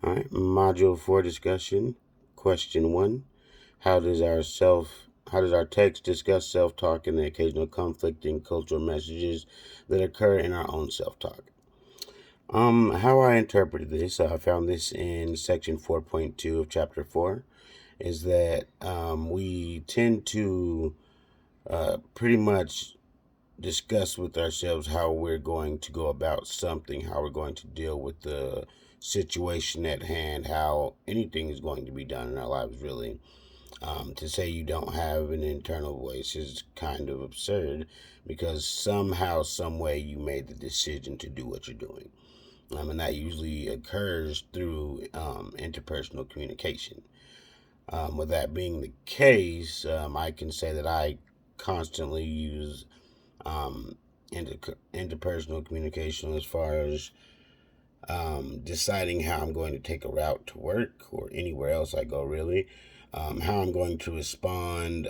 All right, module 4 discussion. Question 1. How does our text discuss self-talk and the occasional conflicting cultural messages that occur in our own self-talk? How I interpreted this, I found this in section 4.2 of chapter 4, is that we tend to pretty much discuss with ourselves how we're going to go about something, how we're going to deal with the situation at hand, how anything is going to be done in our lives, really. To say you don't have an internal voice is kind of absurd because somehow, some way, you made the decision to do what you're doing. And that usually occurs through interpersonal communication. With that being the case, I can say that I constantly use um, interpersonal communication as far as deciding how I'm going to take a route to work or anywhere else I go, really. How I'm going to respond,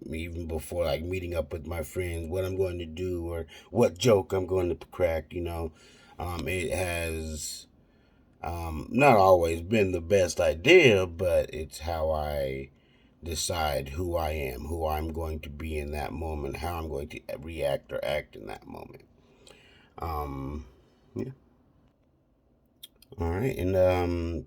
even before like meeting up with my friends, what I'm going to do or what joke I'm going to crack. It has not always been the best idea, but it's how I decide who I am, who I'm going to be in that moment, how I'm going to react or act in that moment. Yeah. All right. And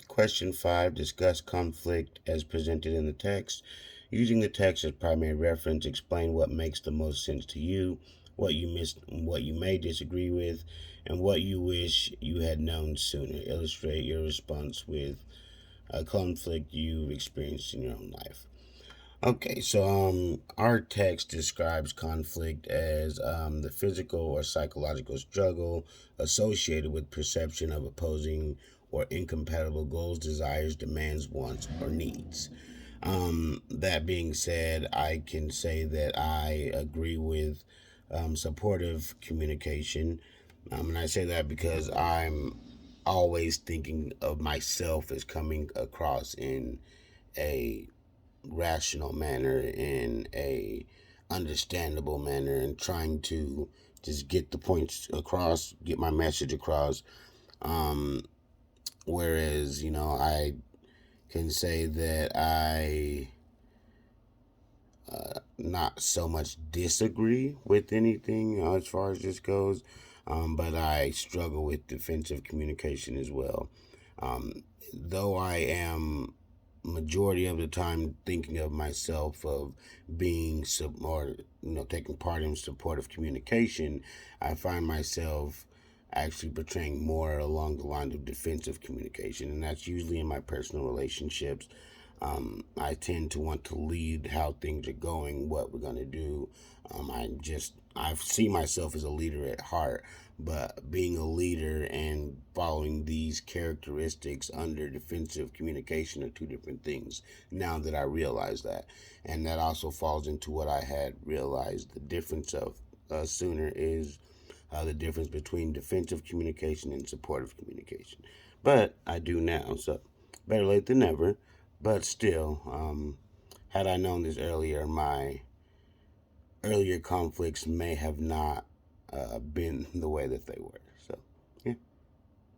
question 5, discuss conflict as presented in the text. Using the text as primary reference, explain what makes the most sense to you, what you may disagree with, and what you wish you had known sooner. Illustrate your response with a conflict you've experienced in your own life. Okay, so our text describes conflict as the physical or psychological struggle associated with perception of opposing or incompatible goals, desires, demands, wants, or needs. That being said, I can say that I agree with supportive communication. And I say that because I'm always thinking of myself as coming across in a rational manner, in a understandable manner, and trying to just get the points across, get my message across. Um, Whereas, I can say that I not so much disagree with anything as far as this goes, but I struggle with defensive communication as well. Though I am majority of the time thinking of myself of being or taking part in supportive communication, I find myself actually portraying more along the line of defensive communication, and that's usually in my personal relationships. I tend to want to lead how things are going, what we're gonna do. I see myself as a leader at heart, but being a leader and following these characteristics under defensive communication are two different things. Now that I realize that, and that also falls into what I had realized the difference of sooner is the difference between defensive communication and supportive communication. But I do now, so better late than never. But still, had I known this earlier, my earlier conflicts may have not been the way that they were.